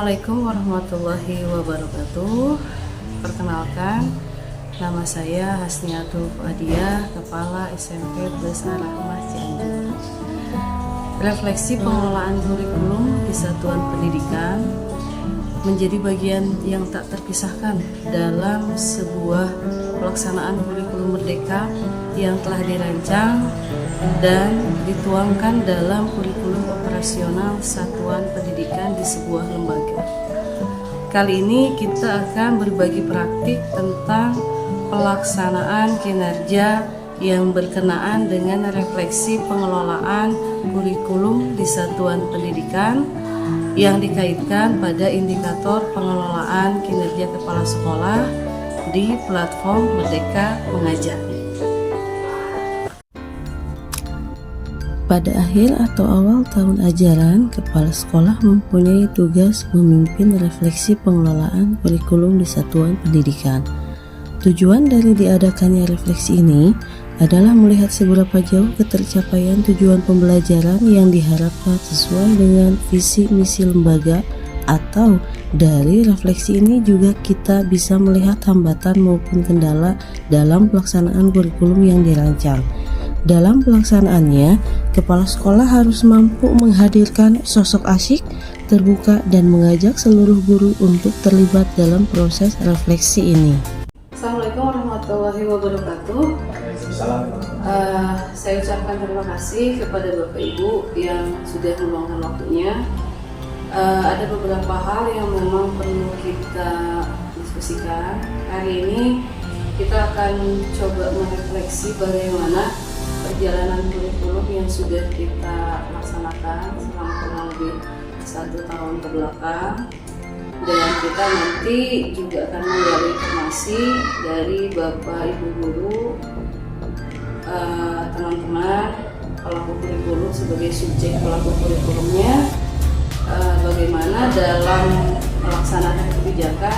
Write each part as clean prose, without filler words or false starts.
Assalamualaikum warahmatullahi wabarakatuh. Perkenalkan, nama saya Hasniatul Fuadiyah, Kepala SMP Besar Rahmah Cianjur. Refleksi pengelolaan kurikulum di satuan pendidikan menjadi bagian yang tak terpisahkan dalam sebuah pelaksanaan kurikulum merdeka yang telah dirancang dan dituangkan dalam kurikulum operasional satuan pendidikan di sebuah lembaga. Kali ini kita akan berbagi praktik tentang pelaksanaan kinerja yang berkenaan dengan refleksi pengelolaan kurikulum di satuan pendidikan yang dikaitkan pada indikator pengelolaan kinerja kepala sekolah di platform Merdeka Mengajar. Pada akhir atau awal tahun ajaran, kepala sekolah mempunyai tugas memimpin refleksi pengelolaan kurikulum di satuan pendidikan. Tujuan dari diadakannya refleksi ini adalah melihat seberapa jauh ketercapaian tujuan pembelajaran yang diharapkan sesuai dengan visi misi lembaga, atau dari refleksi ini juga kita bisa melihat hambatan maupun kendala dalam pelaksanaan kurikulum yang dirancang. Dalam pelaksanaannya, kepala sekolah harus mampu menghadirkan sosok asyik, terbuka, dan mengajak seluruh guru untuk terlibat dalam proses refleksi ini. Assalamualaikum warahmatullahi wabarakatuh. Saya ucapkan terima kasih kepada Bapak Ibu yang sudah meluangkan waktunya. Ada beberapa hal yang memang perlu kita diskusikan. Hari ini kita akan coba merefleksi bagaimana perjalanan kurikulum yang sudah kita laksanakan selama kurang lebih 1 tahun ke belakang, dan kita nanti juga akan menggali informasi dari Bapak Ibu Guru, teman-teman pelaku kurikulum sebagai subjek pelaku kurikulumnya, bagaimana dalam melaksanakan kebijakan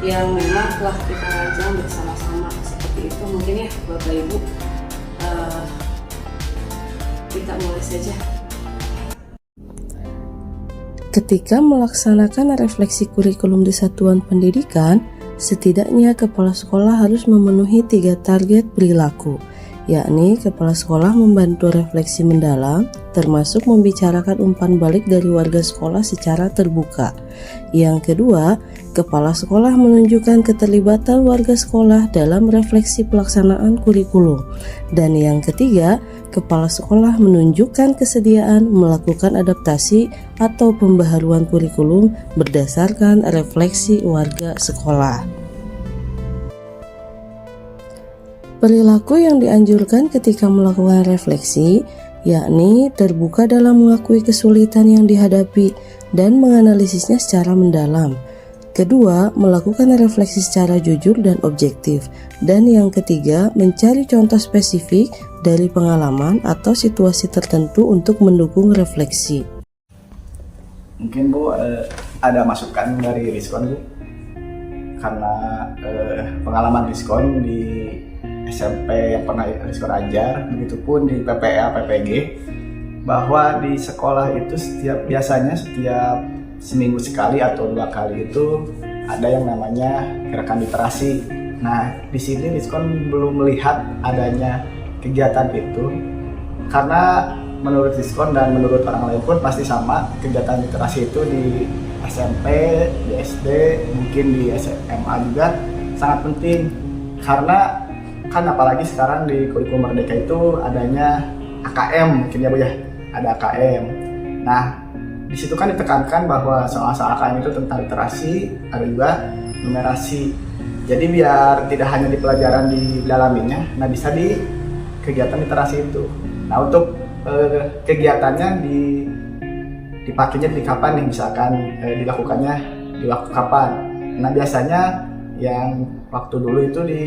yang memang telah kita rancang bersama-sama. Seperti itu mungkin ya Bapak Ibu. Kita mulai saja. Ketika melaksanakan refleksi kurikulum di satuan pendidikan, setidaknya kepala sekolah harus memenuhi 3 target perilaku, yakni kepala sekolah membantu refleksi mendalam, termasuk membicarakan umpan balik dari warga sekolah secara terbuka. Yang kedua, kepala sekolah menunjukkan keterlibatan warga sekolah dalam refleksi pelaksanaan kurikulum. Dan yang ketiga, kepala sekolah menunjukkan kesediaan melakukan adaptasi atau pembaharuan kurikulum berdasarkan refleksi warga sekolah. Perilaku yang dianjurkan ketika melakukan refleksi yakni terbuka dalam mengakui kesulitan yang dihadapi dan menganalisisnya secara mendalam. Kedua, melakukan refleksi secara jujur dan objektif. Dan yang ketiga, mencari contoh spesifik dari pengalaman atau situasi tertentu untuk mendukung refleksi. Mungkin Bu ada masukan dari Rizkon Bu, karena pengalaman Rizkon di SMP yang pernah Rizkon ajar, begitupun di PPA, PPG, bahwa di sekolah itu biasanya setiap seminggu sekali atau 2 kali itu ada yang namanya gerakan literasi. Nah, di sini Rizkon belum melihat adanya kegiatan itu, karena menurut Rizkon dan menurut orang lain pun pasti sama, kegiatan literasi itu di SMP, di SD, mungkin di SMA juga sangat penting, karena kan apalagi sekarang di kurikulum merdeka itu adanya AKM, mungkin ya Bu ya, ada AKM. Nah, di situ kan ditekankan bahwa soal-soal AKM itu tentang literasi, ada juga numerasi. Jadi biar tidak hanya di pelajaran didalaminya, nah bisa di kegiatan literasi itu. Nah, untuk kegiatannya dipakainya di kapan nih, misalkan dilakukannya di waktu kapan. Nah, biasanya yang waktu dulu itu di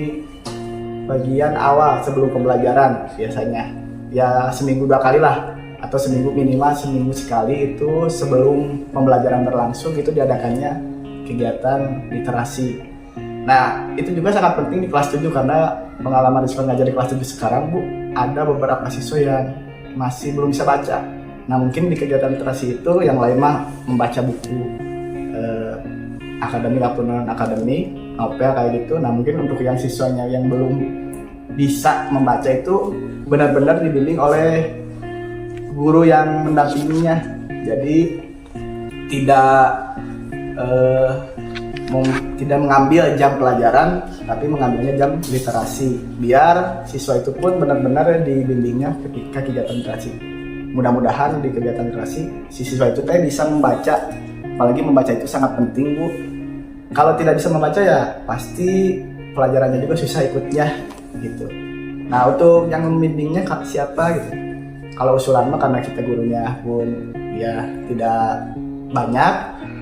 bagian awal sebelum pembelajaran, biasanya ya seminggu 2 kali lah, atau seminggu minimal seminggu sekali itu sebelum pembelajaran berlangsung itu diadakannya kegiatan literasi. Nah, itu juga sangat penting di kelas 7, karena pengalaman Rizkon ngajar di kelas 7 sekarang Bu, ada beberapa siswa yang masih belum bisa baca. Nah, mungkin di kegiatan literasi itu yang lain mah membaca buku akademik maupun non akademik, OPL kayak gitu. Nah mungkin untuk yang siswanya yang belum bisa membaca itu benar-benar dibimbing oleh guru yang mendampinginya. Jadi tidak mengambil jam pelajaran, tapi mengambilnya jam literasi, biar siswa itu pun benar-benar dibimbingnya ketika kegiatan literasi. Mudah-mudahan di kegiatan literasi si siswa itu bisa membaca, apalagi membaca itu sangat penting Bu. Kalau tidak bisa membaca ya pasti pelajarannya juga susah ikutnya gitu. Nah untuk yang membimbingnya siapa gitu? Kalau usulan mah karena kita gurunya pun ya tidak banyak,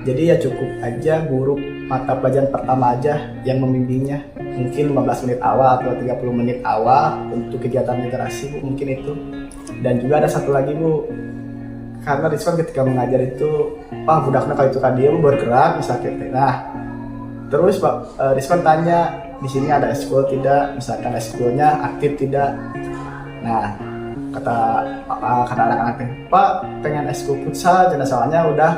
jadi ya cukup aja guru mata pelajaran pertama aja yang membimbingnya, mungkin 15 menit awal atau 30 menit awal untuk kegiatan literasi Bu, mungkin itu. Dan juga ada satu lagi Bu, karena Rizwan ketika mengajar itu budaknya kalau itu kan dia bergerak misalkan. Nah terus Pak Rizwan tanya, di sini ada eskul tidak, misalkan eskulnya aktif tidak. Nah kata anak-anak, Pak pengen eskul futsal, soalnya udah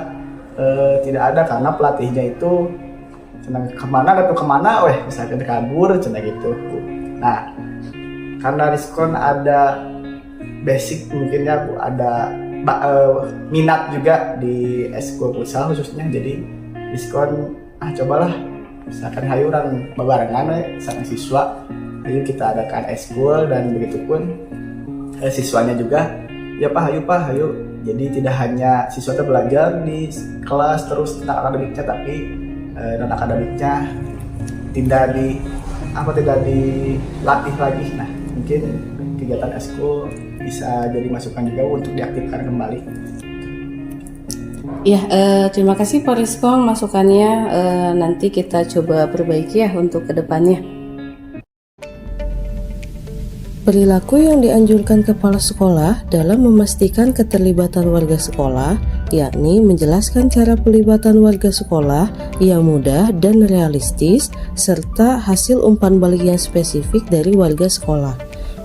tidak ada karena pelatihnya itu kemana misalkan kabur gitu. Nah karena Rizwan ada basic mungkinnya Bu, ada minat juga di eskul futsal khususnya, jadi Rizwan cobalah misalkan hayuran babarengan sang siswa, ayo kita adakan eskul, dan begitupun siswanya juga ya Pak hayu. Jadi tidak hanya siswa itu belajar di kelas terus tentang akademiknya, tapi non akademiknya tidak dilatih lagi. Nah mungkin kegiatan eskul bisa jadi masukan juga untuk diaktifkan kembali. Ya, terima kasih Pak Rizkon masukannya. Nanti kita coba perbaiki ya untuk kedepannya. Perilaku yang dianjurkan kepala sekolah dalam memastikan keterlibatan warga sekolah, yakni menjelaskan cara pelibatan warga sekolah yang mudah dan realistis, serta hasil umpan balik yang spesifik dari warga sekolah.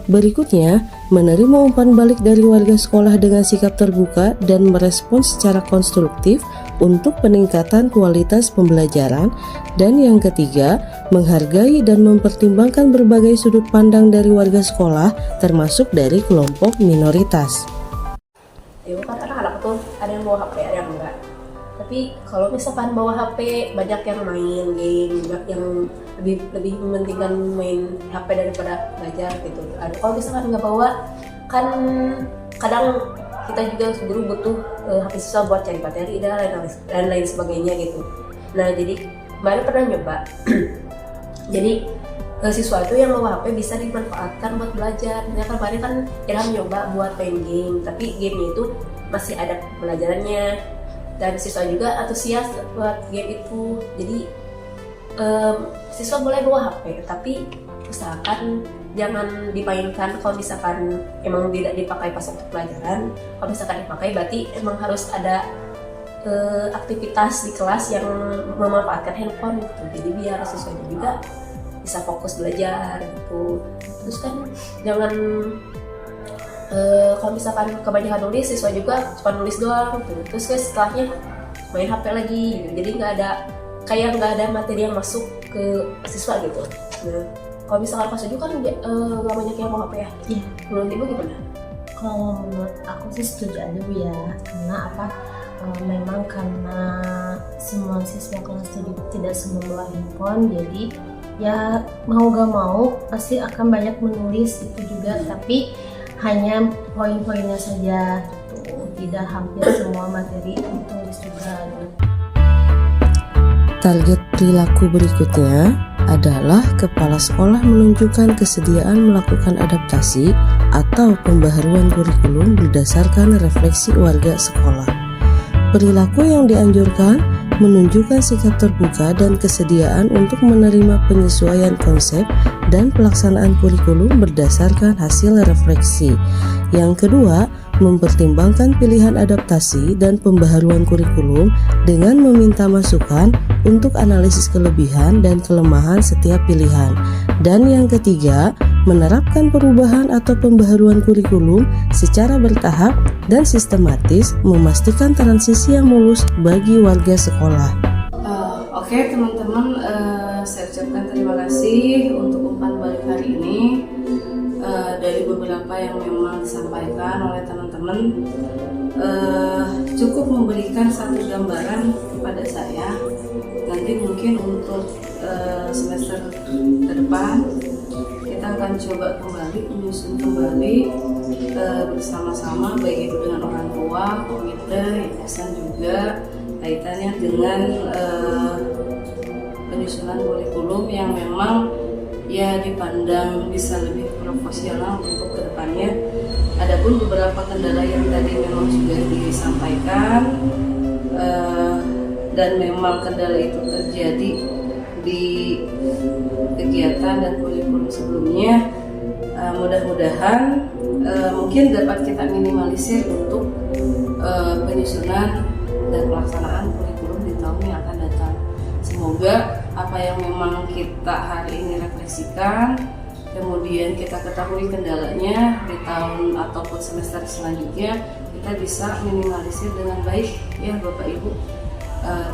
Berikutnya, menerima umpan balik dari warga sekolah dengan sikap terbuka dan merespons secara konstruktif untuk peningkatan kualitas pembelajaran. Dan yang ketiga, menghargai dan mempertimbangkan berbagai sudut pandang dari warga sekolah, termasuk dari kelompok minoritas. Ya kan anak-anak tuh ada yang bawa HP, ada yang enggak. Tapi kalau misalkan bawa HP, banyak yang main game, banyak yang lebih mementingkan main HP daripada belajar gitu. Ada kalau misalkan nggak bawa, kan kadang kita juga guru butuh HP siswa buat cari materi dan lain sebagainya gitu. Nah jadi kemarin pernah nyoba. Jadi siswa itu yang bawa HP bisa dimanfaatkan buat belajar. Nah kemarin kan Ilham nyoba buat main game, tapi gamenya itu masih ada pelajarannya, dan siswa juga antusias buat game itu. Jadi siswa boleh bawa HP, tapi usahakan jangan dimainkan. Kalau misalkan emang tidak dipakai pas waktu pelajaran, kalau misalkan dipakai berarti emang harus ada aktivitas di kelas yang memanfaatkan handphone gitu. Jadi biar siswanya juga bisa fokus belajar gitu. Terus kan jangan kalau misalkan kebanyakan nulis, siswa juga cuma nulis doang gitu. Terus setelahnya main HP lagi gitu. Jadi nggak ada materi yang masuk ke siswa gitu. Nah, kalau misalkan pas kan nggak banyak yang mau HP ya. Iya. Menurut Ibu gimana? Kalau menurut aku sih setuju aja Bu ya. Karena memang karena semua siswa kelas 7 tidak semua bawa handphone, jadi ya mau gak mau pasti akan banyak menulis itu juga, tapi hanya poin-poinnya saja gitu. Tidak hampir semua materi ditulis juga gitu. Target perilaku berikutnya adalah kepala sekolah menunjukkan kesediaan melakukan adaptasi atau pembaharuan kurikulum berdasarkan refleksi warga sekolah. Perilaku yang dianjurkan menunjukkan sikap terbuka dan kesediaan untuk menerima penyesuaian konsep dan pelaksanaan kurikulum berdasarkan hasil refleksi. Yang kedua, mempertimbangkan pilihan adaptasi dan pembaharuan kurikulum dengan meminta masukan untuk analisis kelebihan dan kelemahan setiap pilihan. Dan yang ketiga, menerapkan perubahan atau pembaharuan kurikulum secara bertahap dan sistematis, memastikan transisi yang mulus bagi warga sekolah. Oke teman-teman, saya ucapkan terima kasih untuk umpan balik hari ini. Dari beberapa yang memang disampaikan oleh teman-teman, cukup memberikan satu gambaran kepada saya. Nanti mungkin untuk semester ke depan kita akan coba kembali menyusun kembali bersama-sama, baik itu dengan orang tua, komite, yayasan juga, kaitannya dengan penyusunan kurikulum yang memang ya dipandang bisa lebih profesional untuk kedepannya. Adapun beberapa kendala yang tadi memang sudah disampaikan dan memang kendala itu terjadi di kegiatan dan kurikulum sebelumnya, mudah-mudahan mungkin dapat kita minimalisir untuk penyusunan dan pelaksanaan kurikulum di tahun yang akan datang. Semoga apa yang memang kita hari ini refleksikan, kemudian kita ketahui kendalanya di tahun ataupun semester selanjutnya, kita bisa minimalisir dengan baik ya Bapak Ibu.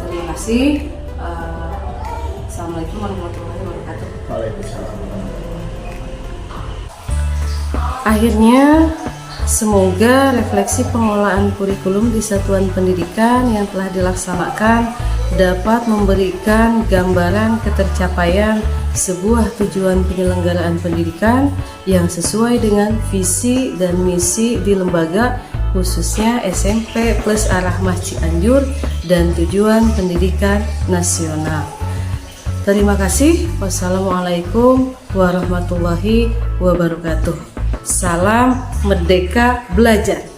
Terima kasih. Assalamualaikum warahmatullahi wabarakatuh. Waalaikumsalam. Akhirnya, semoga refleksi pengelolaan kurikulum di satuan pendidikan yang telah dilaksanakan dapat memberikan gambaran ketercapaian sebuah tujuan penyelenggaraan pendidikan yang sesuai dengan visi dan misi di lembaga, khususnya SMP plus Ar-Rahmah Cianjur dan tujuan pendidikan nasional. Terima kasih. Wassalamualaikum warahmatullahi wabarakatuh. Salam Merdeka Belajar.